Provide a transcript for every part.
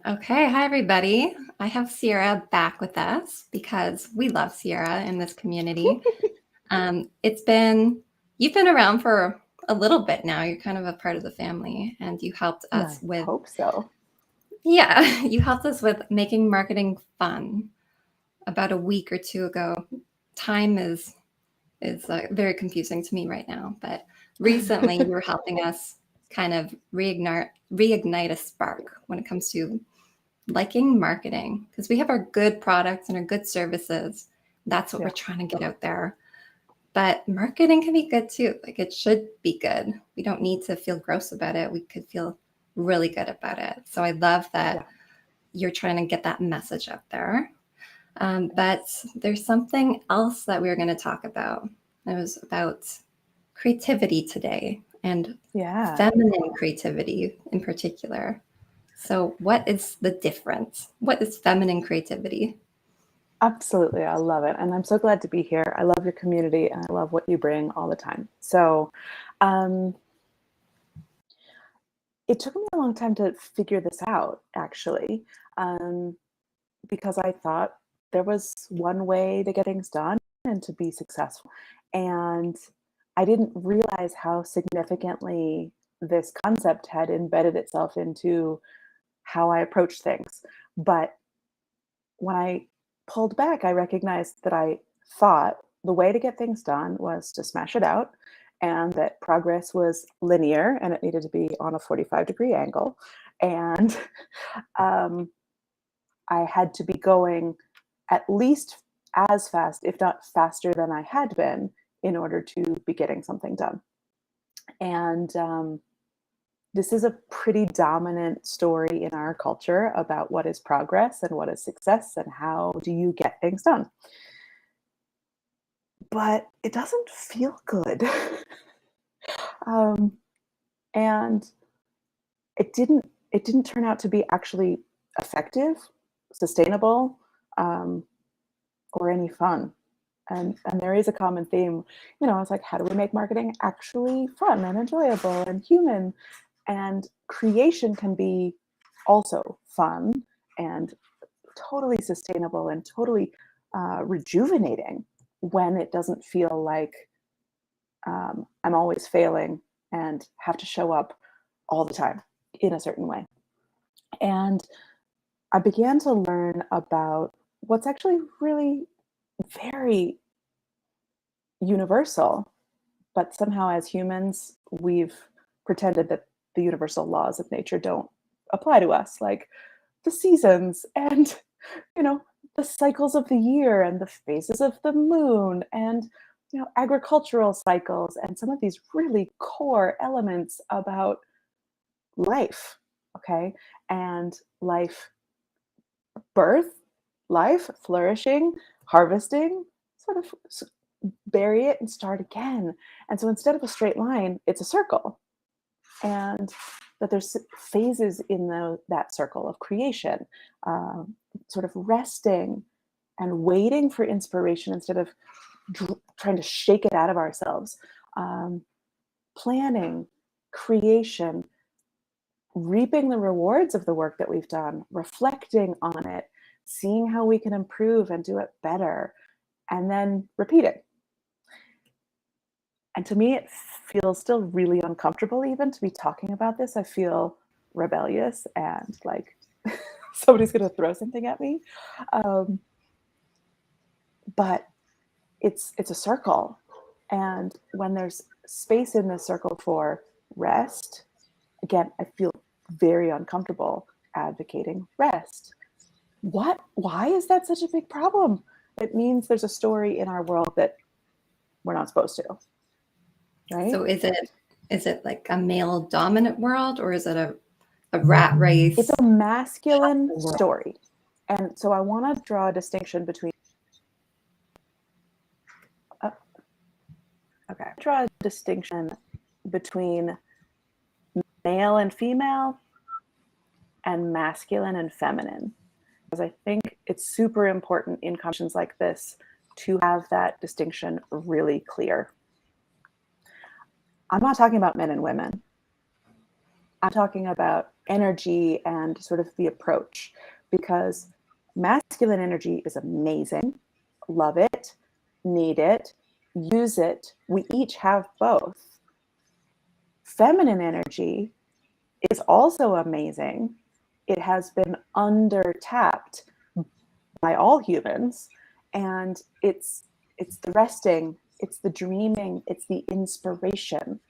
Okay, hi everybody. I have Sierra back with us because we love Sierra in this community. It's been, you've been around for a little bit now. You're kind of a part of the family, and you helped us I with, hope so. yeah, you helped us with making marketing fun about a week or two ago. Time is very confusing to me right now, but recently you were helping us kind of reignite a spark when it comes to liking marketing, because we have our good products and our good services. That's what we're Yeah, trying to get out there. But marketing can be good too. Like, it should be good. We don't need to feel gross about it. We could feel really good about it. So I love that yeah, you're trying to get that message out there. But there's something else that we're going to talk about. It was about creativity today, and yeah, feminine creativity in particular. So, what is the difference? What is feminine creativity? absolutely. I love it. And I'm so glad to be here. I love your community and I love what you bring all the time. So, um, it took me a long time to figure this out, actually, um, because I thought there was one way to get things done and to be successful. And I didn't realize how significantly this concept had embedded itself into how I approach things. But when I pulled back, I recognized that I thought the way to get things done was to smash it out and that progress was linear and it needed to be on a 45-degree angle. And um, I had to be going at least as fast, if not faster than I had been, in order to be getting something done. And this is a pretty dominant story in our culture about what is progress and what is success and how do you get things done. But it doesn't feel good. um, and it didn't turn out to be actually effective, sustainable, um, or any fun. And there is a common theme. I was like, how do we make marketing actually fun and enjoyable and human? And creation can be also fun and totally sustainable and totally rejuvenating when it doesn't feel like I'm always failing and have to show up all the time in a certain way. And I began to learn about what's actually really very universal, but somehow as humans, we've pretended that the universal laws of nature don't apply to us, like the seasons and, you know, the cycles of the year and the phases of the moon and, agricultural cycles and some of these really core elements about life. Okay. And life, birth, life, flourishing, harvesting, sort of bury it and start again. And so instead of a straight line, it's a circle. And that there's phases in that circle of creation, sort of resting and waiting for inspiration instead of trying to shake it out of ourselves. Um, Planning, creation, reaping the rewards of the work that we've done, reflecting on it, seeing how we can improve and do it better, and then repeating. And to me, it feels still really uncomfortable even to be talking about this. I feel rebellious and like somebody's going to throw something at me. Um, but it's a circle, and when there's space in this circle for rest, again, I feel very uncomfortable advocating rest. Why is that such a big problem? It means there's a story in our world that we're not supposed to, right? So, is it like a male dominant world, or is it a rat It's race a masculine world? story. And so I want to draw a distinction between uh, okay, draw a distinction between male and female and masculine and feminine. Because I think it's super important in conversations like this to have that distinction really clear. I'm not talking about men and women. I'm talking about energy and sort of the approach, because masculine energy is amazing. Love it, need it, use it. We each have both. Feminine energy is also amazing. It has been under tapped by all humans, and it's the resting, it's the dreaming, it's the inspiration.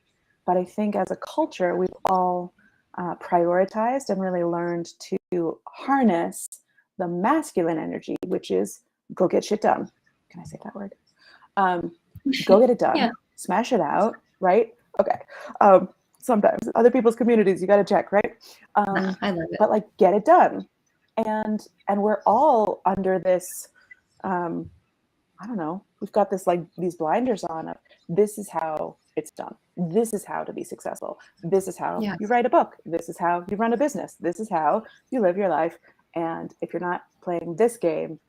But I think as a culture, we've all prioritized and really learned to harness the masculine energy, which is go get shit done. Can I say that word? Go get it done, Yeah. smash it out, right? Okay. Sometimes other people's communities, you got to check, right? Nah, I love it. But like, get it done. And we're all under this, I don't know, we've got this like these blinders on of this is how it's done. This is how to be successful. This is how Yeah. you write a book. This is how you run a business. This is how you live your life. And if you're not playing this game,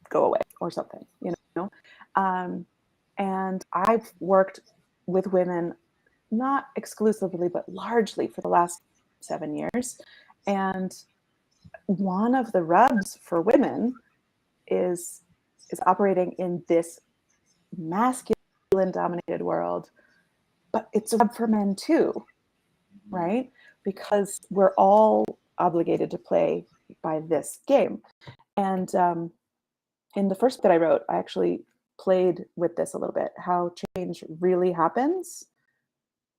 go away or something, you know? And I've worked with women, not exclusively, but largely for the last 7 years. And one of the rubs for women is operating in this masculine dominated world, but it's a rub for men too, right? Because we're all obligated to play by this game. And in the first bit I wrote, I actually played with this a little bit, how change really happens.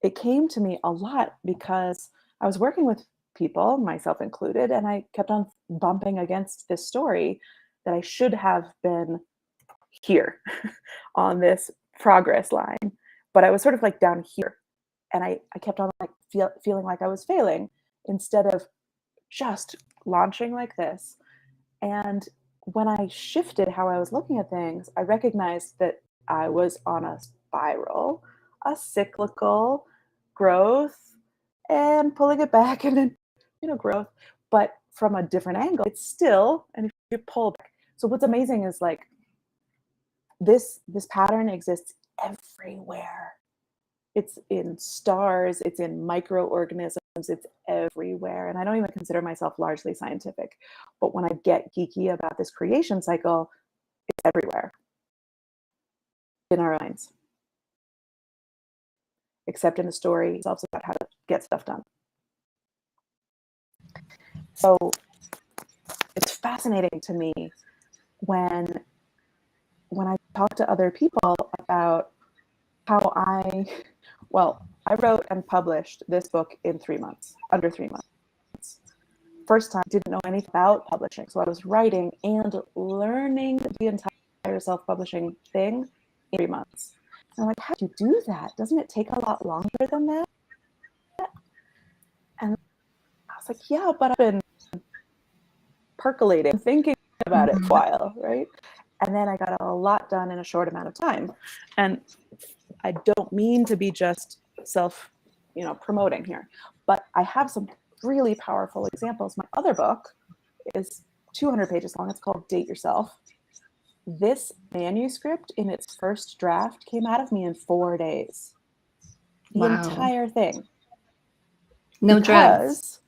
It came to me a lot because I was working with people, myself included, and I kept on bumping against this story that I should have been here on this progress line, but I was sort of like down here, and I kept on like feeling like I was failing instead of just launching like this. And when I shifted how I was looking at things, I recognized that I was on a spiral, a cyclical growth and pulling it back and then, growth, but from a different angle. It's still, and if you pull back. So what's amazing is like this pattern exists everywhere. It's in stars, it's in microorganisms, it's everywhere. And I don't even consider myself largely scientific, but when I get geeky about this creation cycle, it's everywhere in our minds, except in the story itself about how to get stuff done. So it's fascinating to me when I talk to other people about how I wrote and published this book in 3 months, under 3 months. First time, didn't know anything about publishing. So I was writing and learning the entire self-publishing thing in 3 months. And I'm like, how do you do that? Doesn't it take a lot longer than that? And I was like, yeah, but I've been percolating, thinking about it for a while, right? And then I got a lot done in a short amount of time. And I don't mean to be just self, promoting here, but I have some really powerful examples. My other book is 200 pages long. It's called Date Yourself. This manuscript in its first draft came out of me in 4 days. The entire thing. No drugs.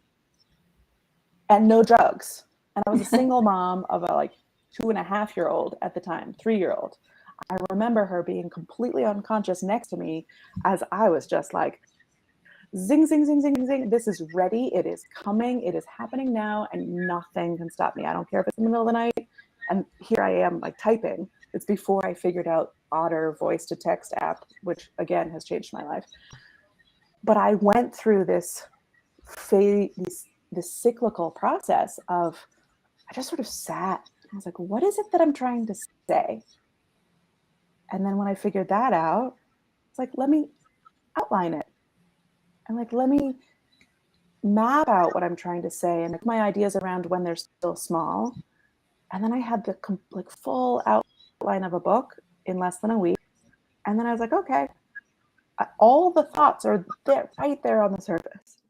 And no drugs. And I was a single mom of a 2.5-year-old at the time, 3-year-old. I remember her being completely unconscious next to me as I was just like, zing, zing, zing, zing, zing. This is ready. It is coming. It is happening now, and nothing can stop me. I don't care if it's in the middle of the night. And here I am like typing. It's before I figured out Otter voice to text app, which again has changed my life. But I went through this cyclical process of, I just sort of sat. I was like, what is it that I'm trying to say? And then when I figured that out, it's like, let me outline it. And let me map out what I'm trying to say and my ideas around when they're still small. And then I had the full outline of a book in less than a week. And then I was like, okay, all the thoughts are there, right there on the surface.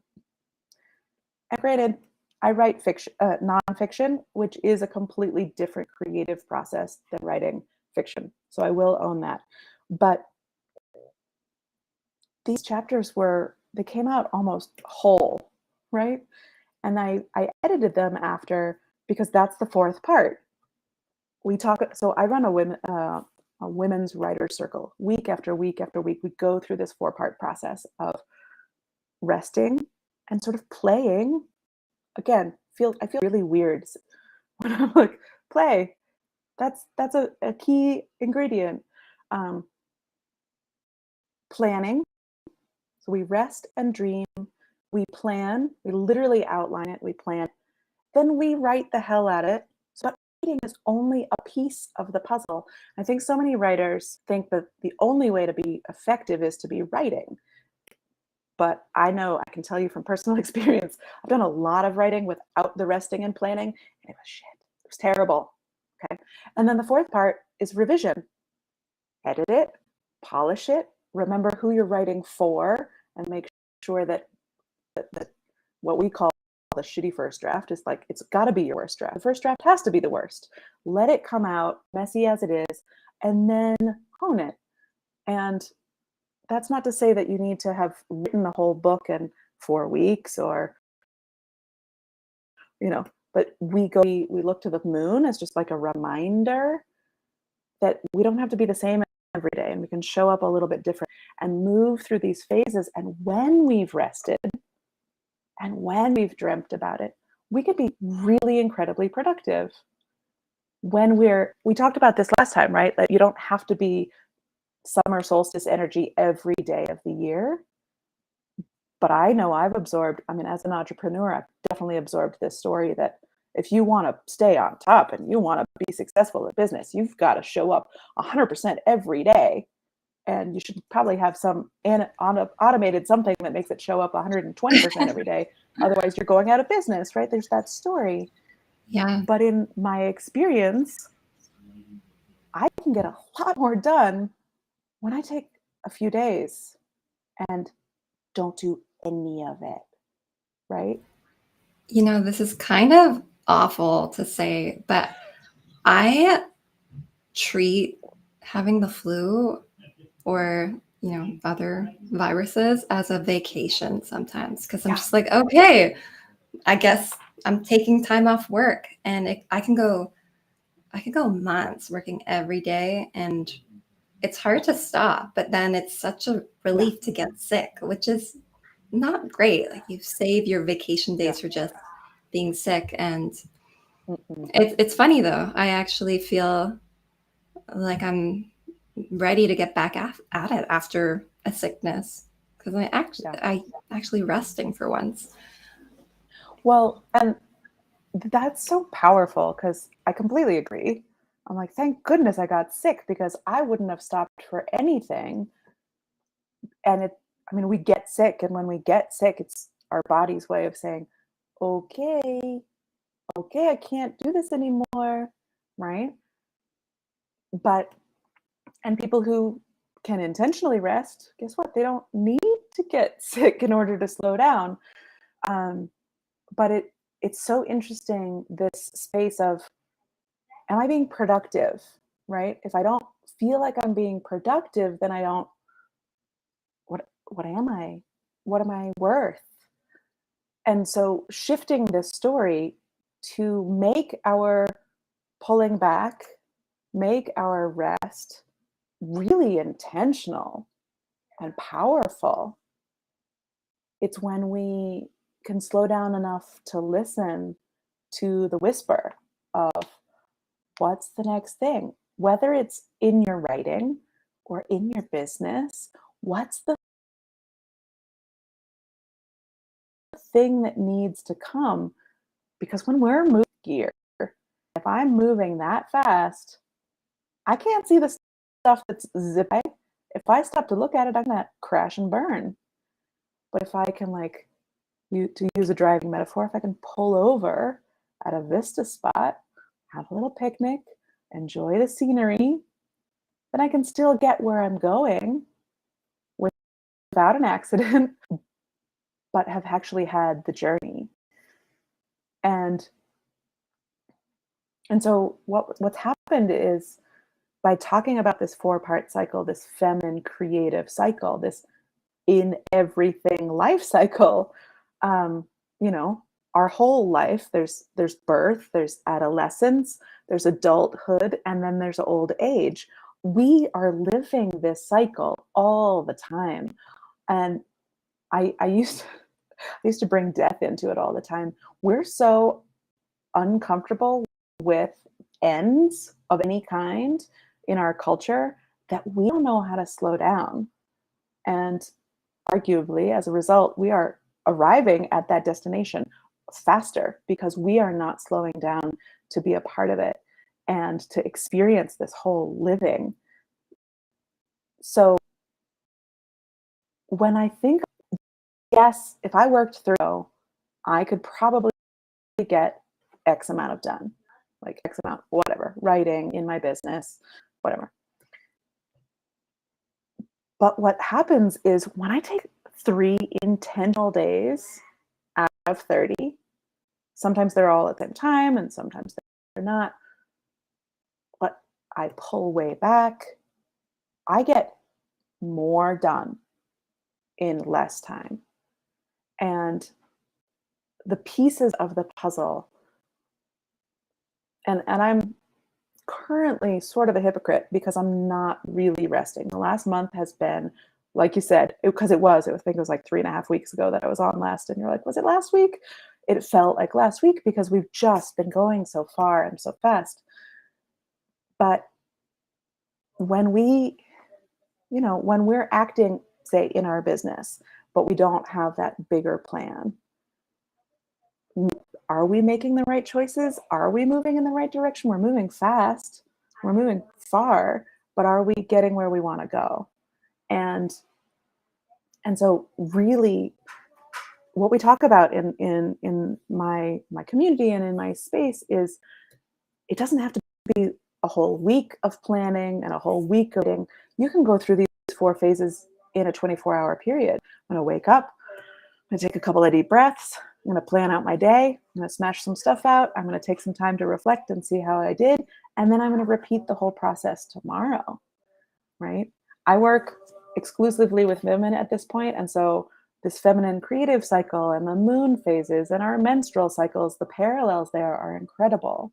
And granted, I write fiction, nonfiction, which is a completely different creative process than writing fiction. So I will own that. But these chapters were they came out almost whole, right? And I edited them after, because that's the fourth part. We talk, so I run a women's writer circle. Week after week after week, we go through this four-part process of resting and sort of playing. Again, I feel really weird when I'm like, play. That's a key ingredient. Um, Planning. So we rest and dream. We plan. We literally outline it. We plan. Then we write the hell at it. So writing is only a piece of the puzzle. I think so many writers think that the only way to be effective is to be writing. But I know, I can tell you from personal experience, I've done a lot of writing without the resting and planning, and it was shit. It was terrible. Okay. And then the fourth part is revision. Edit it, polish it, remember who you're writing for, and make sure that what we call the shitty first draft is like, it's got to be your worst draft. The first draft has to be the worst. Let it come out messy as it is, and then hone it. And that's not to say that you need to have written the whole book in 4 weeks, or, but we look to the moon as just like a reminder that we don't have to be the same every day, and we can show up a little bit different and move through these phases. And when we've rested and when we've dreamt about it, we can be really incredibly productive. When we talked about this last time, right? That you don't have to be summer solstice energy every day of the year. But I know I've absorbed, as an entrepreneur, I've definitely absorbed this story that if you want to stay on top and you want to be successful in business, you've got to show up 100% every day. And you should probably have some automated something that makes it show up 120% every day. Otherwise, you're going out of business, right? There's that story. Yeah. But in my experience, I can get a lot more done when I take a few days and don't do any of it, right? This is kind of awful to say, but I treat having the flu or, other viruses as a vacation sometimes, because I'm just like, okay, I guess I'm taking time off work, and I can go months working every day, and it's hard to stop, but then it's such a relief to get sick, which is not great. Like, you save your vacation days for just being sick. And it's funny though. I actually feel like I'm ready to get back at it after a sickness, because I actually resting for once. Well, and that's so powerful, because I completely agree. I'm like, thank goodness I got sick, because I wouldn't have stopped for anything. And we get sick, and when we get sick, it's our body's way of saying, okay, I can't do this anymore, right? And people who can intentionally rest, guess what? They don't need to get sick in order to slow down. But it's so interesting, this space of, am I being productive, right? If I don't feel like I'm being productive, then I don't, what am I? What am I worth? And so shifting this story to make our pulling back, make our rest really intentional and powerful. It's when we can slow down enough to listen to the whisper of, what's the next thing? Whether it's in your writing or in your business, what's the thing that needs to come? Because when we're moving gear, if I'm moving that fast, I can't see the stuff that's zipping. If I stop to look at it, I'm gonna crash and burn. But if I can, like, to use a driving metaphor, if I can pull over at a vista spot, have a little picnic, enjoy the scenery, then I can still get where I'm going without an accident, but have actually had the journey. And so what's happened is, by talking about this 4-part cycle, this feminine creative cycle, this in everything life cycle. You know, our whole life, there's birth, there's adolescence, there's adulthood, and then there's old age. We are living this cycle all the time. And I used to, I used to bring death into it all the time. We're so uncomfortable with ends of any kind in our culture that we don't know how to slow down. And arguably, as a result, we are arriving at that destination faster because we are not slowing down to be a part of it and to experience this whole living. So when I think, yes, if I worked through, I could probably get X amount of done, like X amount, whatever, writing in my business, whatever. But what happens is when I take 3 intentional days out of 30, sometimes they're all at the same time and sometimes they're not, but I pull way back, I get more done in less time. And the pieces of the puzzle, and I'm currently sort of a hypocrite because I'm not really resting. The last month has been, like you said, because I think it was like 3.5 weeks ago that I was on last, and you're like, was it last week? It felt like last week because we've just been going so far and so fast. But when when we're acting, say, in our business, but we don't have that bigger plan, are we making the right choices? Are we moving in the right direction? We're moving fast, we're moving far, but are we getting where we want to go? And so really what we talk about in my community and in my space is it doesn't have to be a whole week of planning and a whole week of thing. You can go through these 4 phases in a 24-hour period. I'm going to wake up, I'm going to take a couple of deep breaths, I'm going to plan out my day, I'm going to smash some stuff out, I'm going to take some time to reflect and see how I did, and then I'm going to repeat the whole process tomorrow, right? I work exclusively with women at this point, and so this feminine creative cycle and the moon phases and our menstrual cycles, the parallels there are incredible.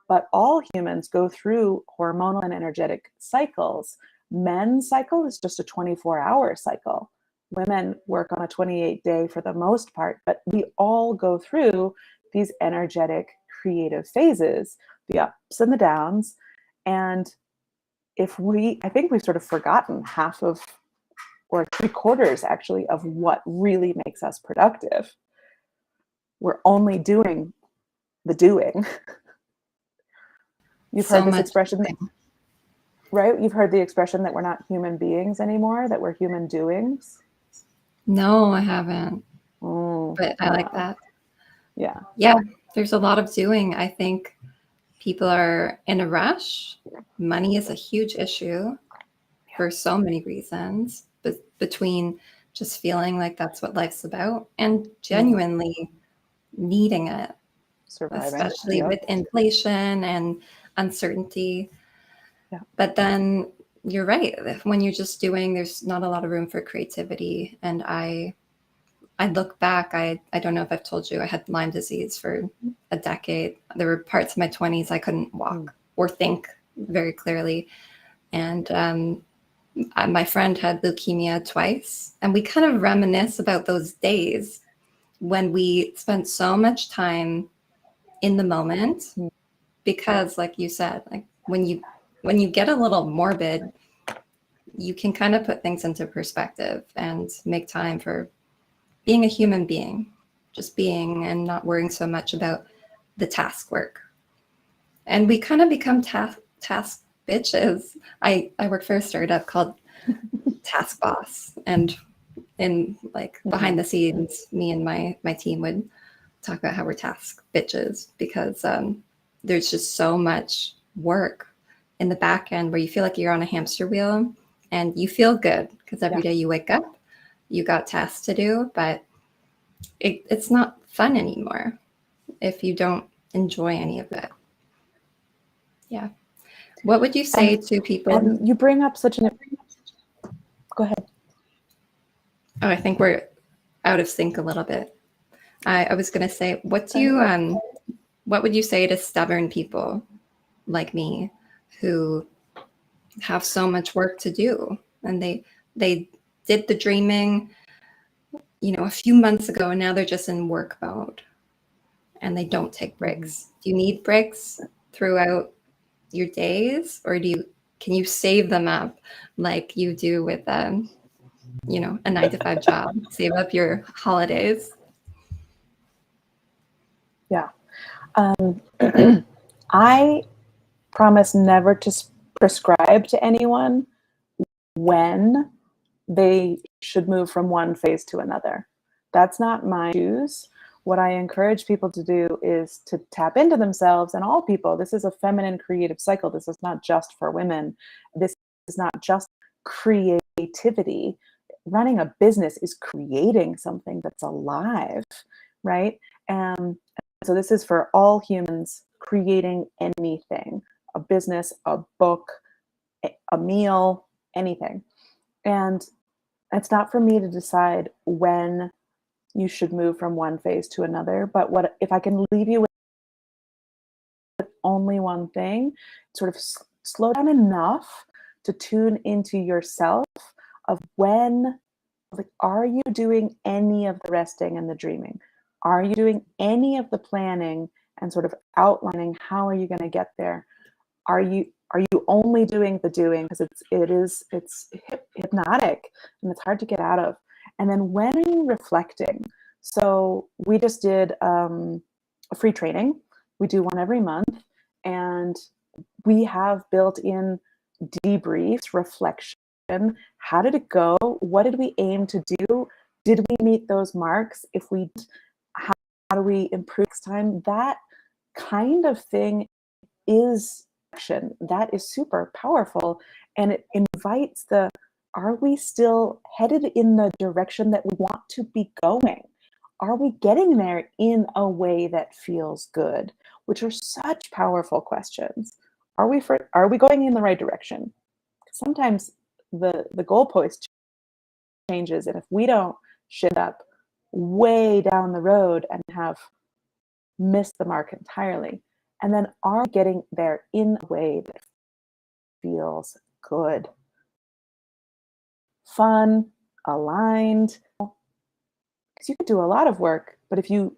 But all humans go through hormonal and energetic cycles. Men's cycle is just a 24-hour cycle. Women work on a 28-day for the most part, but we all go through these energetic creative phases, the ups and the downs. And I think we've sort of forgotten half of, or 3/4 actually, of what really makes us productive. We're only doing the doing. You've heard this expression, right? You've heard the expression that we're not human beings anymore, that we're human doings. No, I haven't. But I like that. Yeah. Yeah, there's a lot of doing. I think people are in a rush. Money is a huge issue for so many reasons, but between just feeling like that's what life's about and genuinely needing it, surviving, especially with inflation and uncertainty. Yeah. But then you're right. When you're just doing, there's not a lot of room for creativity. And I look back, I don't know if I've told you, I had Lyme disease for a decade. There were parts of my 20s I couldn't walk or think very clearly. And my friend had leukemia twice. And we kind of reminisce about those days when we spent so much time in the moment. Because like you said, like when you get a little morbid, you can kind of put things into perspective and make time for being a human being, just being and not worrying so much about the task work. And we kind of become task bitches. I work for a startup called Task Boss, and in like behind the scenes, me and my team would talk about how we're task bitches because there's just so much work in the back end where you feel like you're on a hamster wheel and you feel good because every day you wake up, you got tasks to do, but it's not fun anymore if you don't enjoy any of it. Yeah. What would you say to people? And you bring up such an... Go ahead. Oh, I think we're out of sync a little bit. I was gonna say, what would you say to stubborn people like me who have so much work to do, and they did the dreaming, a few months ago, and now they're just in work mode and they don't take breaks. Do you need breaks throughout your days, or can you save them up like you do with a 9 to 5 job? Save up your holidays. Yeah. I promise never to prescribe to anyone when they should move from one phase to another. That's not my choose. What I encourage people to do is to tap into themselves, and all people. This is a feminine creative cycle. This is not just for women. This is not just creativity. Running a business is creating something that's alive, right? And so this is for all humans creating anything, a business, a book, a meal, anything. And it's not for me to decide when you should move from one phase to another, but what if I can leave you with only one thing, sort of slow down enough to tune into yourself of when, like, are you doing any of the resting and the dreaming? Are you doing any of the planning and sort of outlining how are you going to get there? Are you only doing the doing because it's hypnotic and it's hard to get out of? And then when are you reflecting? So we just did a free training. We do one every month, and we have built in debriefs, reflection. How did it go? What did we aim to do? Did we meet those marks? If we did, how do we improve next time? That kind of thing is action. That is super powerful, and it invites are we still headed in the direction that we want to be going? Are we getting there in a way that feels good? Which are such powerful questions. Are we going in the right direction? Sometimes the goalpost changes, and if we don't shift up way down the road and have missed the mark entirely, and then are we getting there in a way that feels good, fun, aligned? Because you could do a lot of work, but if you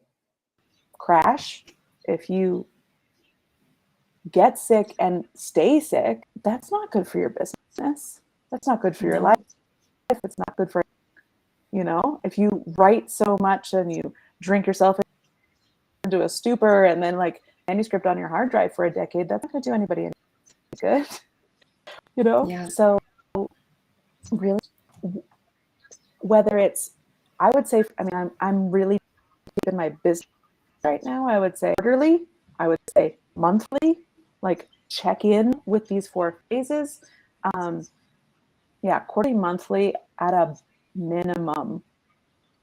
crash, if you get sick and stay sick, that's not good for your business. That's not good for your life. It's not good for, if you write so much and you drink yourself into a stupor and then like manuscript on your hard drive for a decade, that's not going to do anybody any good. Yeah. So really, whether it's, I would say, I'm really deep in my business right now. I would say quarterly, I would say monthly, like check in with these 4 phases. Quarterly, monthly at a minimum,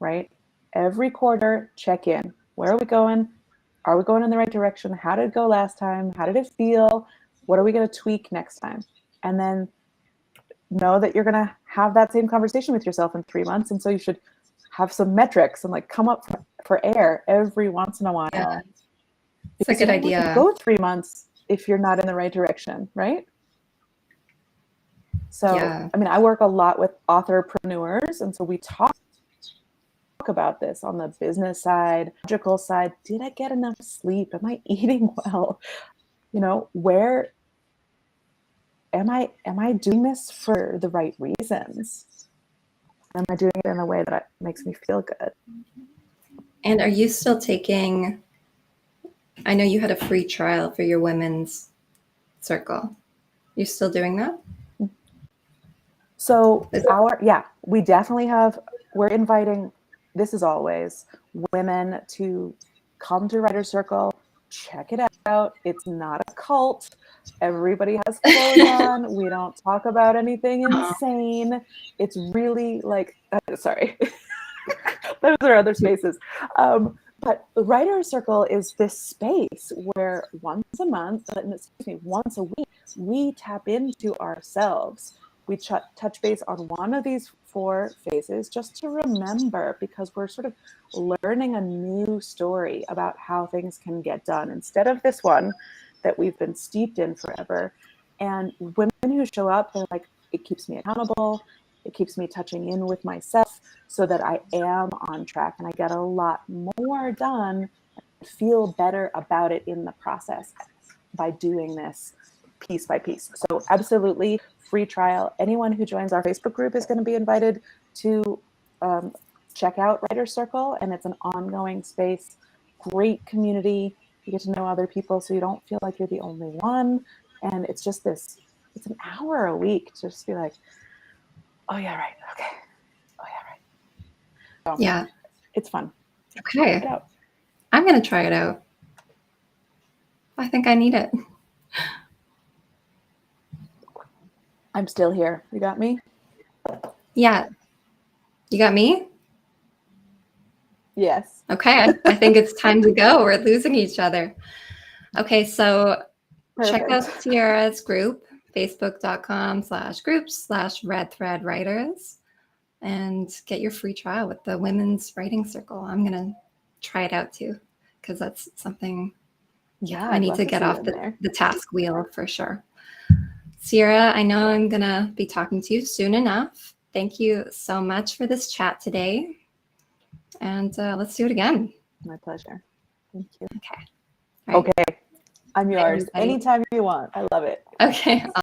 right? Every quarter, check in. Where are we going? Are we going in the right direction? How did it go last time? How did it feel? What are we going to tweak next time? And then know that you're going to have that same conversation with yourself in 3 months. And so you should have some metrics and like come up for air every once in a while. Yeah. It's Because a good you don't idea. have to go 3 months if you're not in the right direction, right? So, Yeah. I work a lot with authorpreneurs, and so we talk about this on the business side, logical side. Did I get enough sleep? Am I eating well? Where am I doing this for the right reasons? Am I doing it in a way that makes me feel good? And are you still taking, I know you had a free trial for your women's circle. You still doing that? So we definitely we're inviting, this is always, women to come to Writer's Circle, check it out. It's not a cult. Everybody has clothes on. We don't talk about anything insane. It's really like, sorry, those are other spaces. But the Writer's Circle is this space where once a week, we tap into ourselves we touch base on one of these 4 phases just to remember, because we're sort of learning a new story about how things can get done instead of this one that we've been steeped in forever. And women who show up, they're like, it keeps me accountable. It keeps me touching in with myself so that I am on track and I get a lot more done, feel better about it in the process by doing this piece by piece. So absolutely free trial. Anyone who joins our Facebook group is going to be invited to check out Writer Circle, and it's an ongoing space. Great community. You get to know other people so you don't feel like you're the only one. And it's just this, it's an hour a week to just be like, oh yeah, right. Okay. Oh yeah, right. So, Yeah. it's fun. Okay. Check it out. I'm going to try it out. I think I need it. I'm still here. You got me? Yeah. You got me? Yes. Okay. I think it's time to go. We're losing each other. Okay. So check out Perfect. Sierra's group, facebook.com/groups/redthreadwriters, and get your free trial with the Women's Writing Circle. I'm going to try it out too, because that's something Yeah, I I'd need love to to get see you off in there. the task wheel for sure. Sierra, I know I'm going to be talking to you soon enough. Thank you so much for this chat today. And let's do it again. My pleasure. Thank you. Okay. All right. Okay. I'm Bye, yours. everybody. Anytime you want. I love it. Okay.